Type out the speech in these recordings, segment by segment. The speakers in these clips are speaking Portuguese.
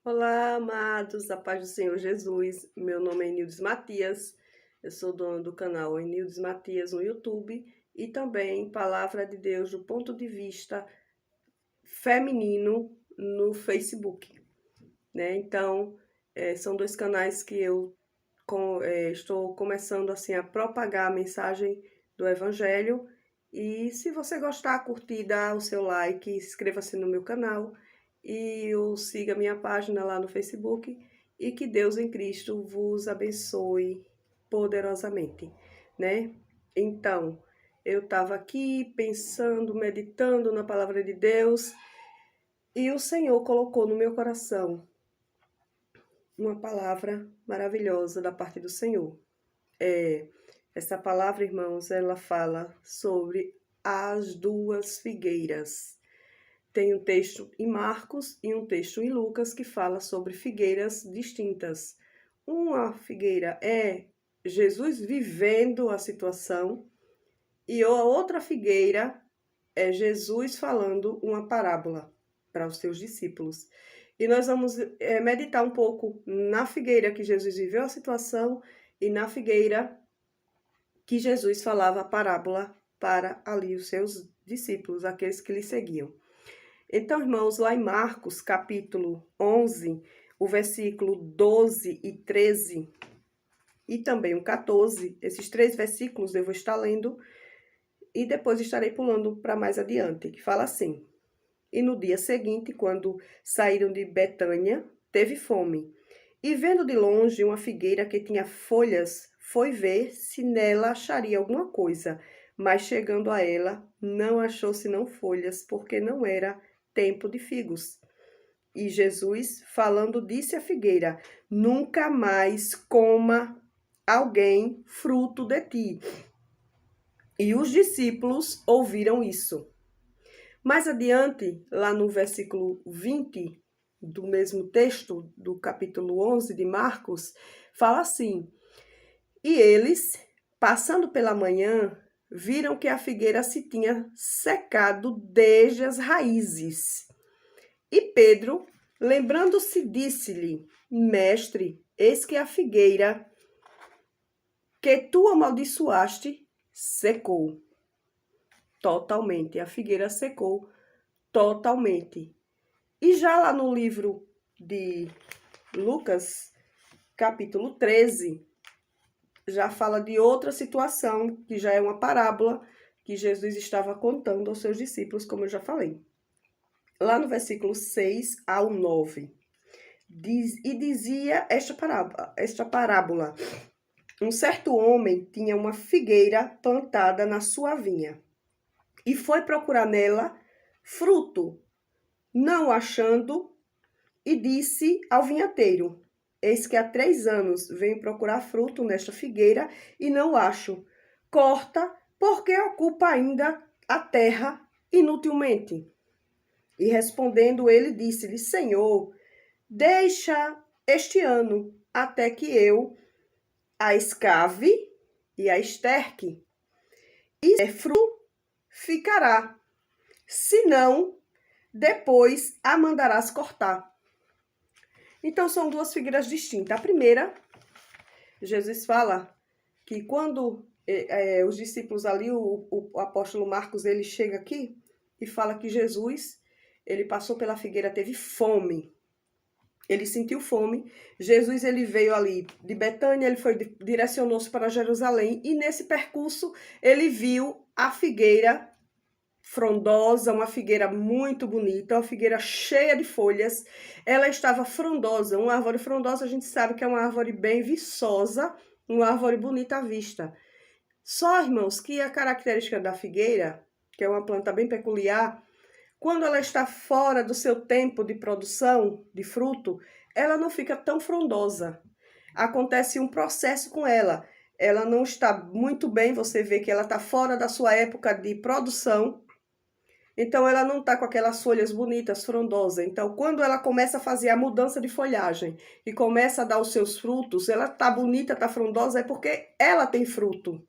Olá, amados, a paz do Senhor Jesus. Meu nome é Enildes Matias, eu sou dona do canal Enildes Matias no YouTube e também Palavra de Deus do ponto de vista feminino no Facebook, né? Então, são dois canais que eu estou começando assim a propagar a mensagem do Evangelho. E se você gostar, curtir, dá o seu like, inscreva-se no meu canal e siga minha página lá no Facebook. E que Deus em Cristo vos abençoe poderosamente, né? Então, eu estava aqui pensando, meditando na palavra de Deus e o Senhor colocou no meu coração uma palavra maravilhosa da parte do Senhor. Essa palavra, irmãos, ela fala sobre as duas figueiras. Tem um texto em Marcos e um texto em Lucas que fala sobre figueiras distintas. Uma figueira é Jesus vivendo a situação e a outra figueira é Jesus falando uma parábola para os seus discípulos. E nós vamos meditar um pouco na figueira que Jesus viveu a situação e na figueira que Jesus falava a parábola para ali os seus discípulos, aqueles que lhe seguiam. Então, irmãos, lá em Marcos, capítulo 11, o versículo 12 e 13, e também o 14, esses três versículos eu vou estar lendo e depois estarei pulando para mais adiante, que fala assim: E no dia seguinte, quando saíram de Betânia, teve fome. E vendo de longe uma figueira que tinha folhas, foi ver se nela acharia alguma coisa. Mas chegando a ela, não achou senão folhas, porque não era tempo de figos. E Jesus, falando, disse à figueira: Nunca mais coma alguém fruto de ti. E os discípulos ouviram isso. Mais adiante, lá no versículo 20 do mesmo texto, do capítulo 11 de Marcos, fala assim: E eles, passando pela manhã, viram que a figueira se tinha secado desde as raízes. E Pedro, lembrando-se, disse-lhe: Mestre, eis que a figueira que tu amaldiçoaste secou totalmente. A figueira secou totalmente. E já lá no livro de Lucas, capítulo 13, já fala de outra situação, que já é uma parábola que Jesus estava contando aos seus discípulos, como eu já falei. Lá no versículo 6 ao 9, e dizia esta parábola: Um certo homem tinha uma figueira plantada na sua vinha, e foi procurar nela fruto, não achando, e disse ao vinhateiro: Eis que há 3 anos venho procurar fruto nesta figueira e não acho. Corta, porque ocupa ainda a terra inutilmente. E respondendo ele, disse-lhe: Senhor, deixa este ano até que eu a escave e a esterque, e fruto ficará. Se não, depois a mandarás cortar. Então, são duas figueiras distintas. A primeira, Jesus fala que quando os discípulos ali, o apóstolo Marcos, ele chega aqui e fala que Jesus, ele passou pela figueira, teve fome. Ele sentiu fome. Jesus, ele veio ali de Betânia, ele direcionou-se para Jerusalém e nesse percurso ele viu a figueira frondosa, uma figueira muito bonita, uma figueira cheia de folhas. Ela estava frondosa. Uma árvore frondosa a gente sabe que é uma árvore bem viçosa, uma árvore bonita à vista. Só, irmãos, que a característica da figueira, que é uma planta bem peculiar, quando ela está fora do seu tempo de produção de fruto, ela não fica tão frondosa. Acontece um processo com ela. Ela não está muito bem, você vê que ela está fora da sua época de produção. Então, ela não está com aquelas folhas bonitas, frondosas. Então, quando ela começa a fazer a mudança de folhagem e começa a dar os seus frutos, ela está bonita, está frondosa, é porque ela tem fruto.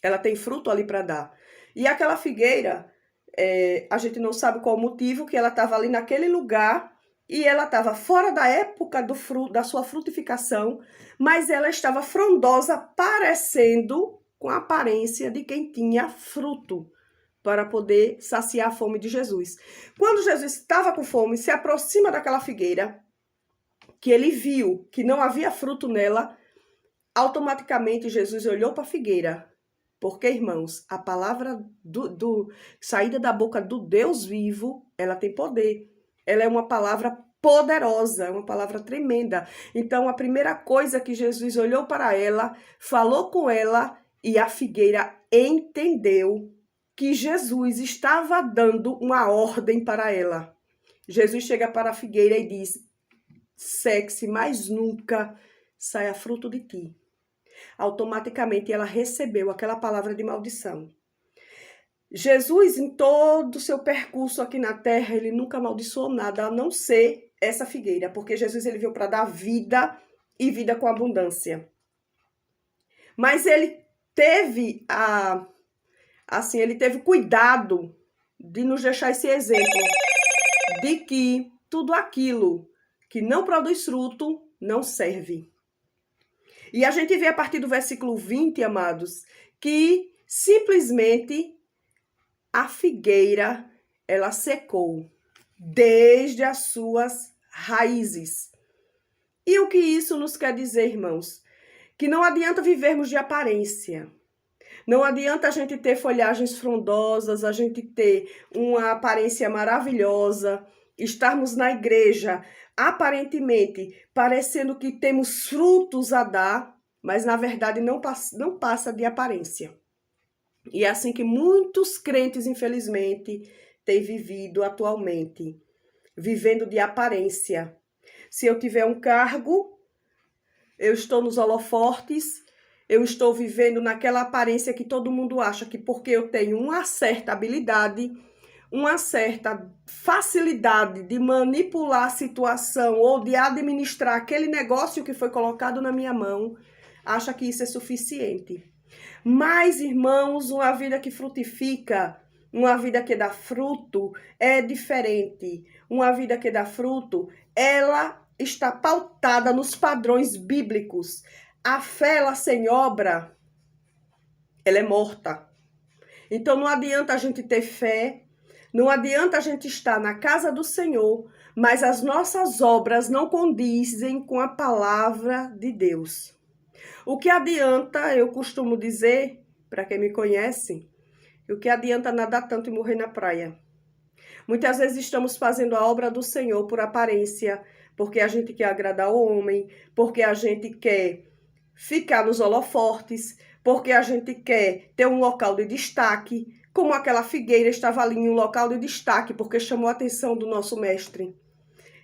Ela tem fruto ali para dar. E aquela figueira, a gente não sabe qual o motivo que ela estava ali naquele lugar, e ela estava fora da época da sua frutificação, mas ela estava frondosa, parecendo com a aparência de quem tinha fruto, para poder saciar a fome de Jesus. Quando Jesus estava com fome, se aproxima daquela figueira, que ele viu que não havia fruto nela, automaticamente Jesus olhou para a figueira. Porque, irmãos, a palavra saída da boca do Deus vivo, ela tem poder. Ela é uma palavra poderosa, é uma palavra tremenda. Então, a primeira coisa que Jesus olhou para ela, falou com ela, e a figueira entendeu que Jesus estava dando uma ordem para ela. Jesus chega para a figueira e diz: seque-se, mas nunca saia fruto de ti. Automaticamente ela recebeu aquela palavra de maldição. Jesus, em todo o seu percurso aqui na terra, ele nunca amaldiçoou nada, a não ser essa figueira, porque Jesus ele veio para dar vida e vida com abundância. Mas ele teve ele teve cuidado de nos deixar esse exemplo de que tudo aquilo que não produz fruto não serve. E a gente vê a partir do versículo 20, amados, que simplesmente a figueira, ela secou desde as suas raízes. E o que isso nos quer dizer, irmãos? Que não adianta vivermos de aparência. Não adianta a gente ter folhagens frondosas, a gente ter uma aparência maravilhosa, estarmos na igreja, aparentemente, parecendo que temos frutos a dar, mas na verdade não passa de aparência. E é assim que muitos crentes, infelizmente, têm vivido atualmente, vivendo de aparência. Se eu tiver um cargo, eu estou nos holofotes, eu estou vivendo naquela aparência que todo mundo acha que porque eu tenho uma certa habilidade, uma certa facilidade de manipular a situação ou de administrar aquele negócio que foi colocado na minha mão, acha que isso é suficiente. Mas, irmãos, uma vida que frutifica, uma vida que dá fruto é diferente. Uma vida que dá fruto, ela está pautada nos padrões bíblicos. A fé, ela sem obra, ela é morta. Então não adianta a gente ter fé, não adianta a gente estar na casa do Senhor, mas as nossas obras não condizem com a palavra de Deus. O que adianta, eu costumo dizer, para quem me conhece, o que adianta nadar tanto e morrer na praia? Muitas vezes estamos fazendo a obra do Senhor por aparência, porque a gente quer agradar o homem, porque a gente quer ficar nos holofotes, porque a gente quer ter um local de destaque, como aquela figueira estava ali em um local de destaque, porque chamou a atenção do nosso mestre.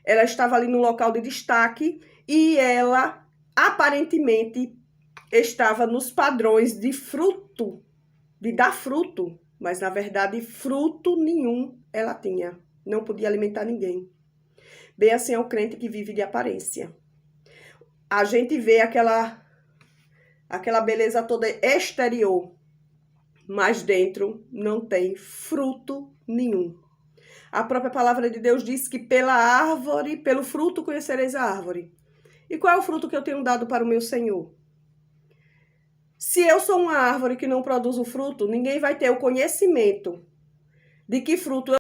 Ela estava ali no local de destaque e ela, aparentemente, estava nos padrões de fruto, de dar fruto, mas na verdade fruto nenhum ela tinha, não podia alimentar ninguém. Bem assim é o crente que vive de aparência. A gente vê aquela beleza toda exterior, mas dentro não tem fruto nenhum. A própria palavra de Deus diz que pela árvore, pelo fruto conhecereis a árvore. E qual é o fruto que eu tenho dado para o meu Senhor? Se eu sou uma árvore que não produz o fruto, ninguém vai ter o conhecimento de que fruto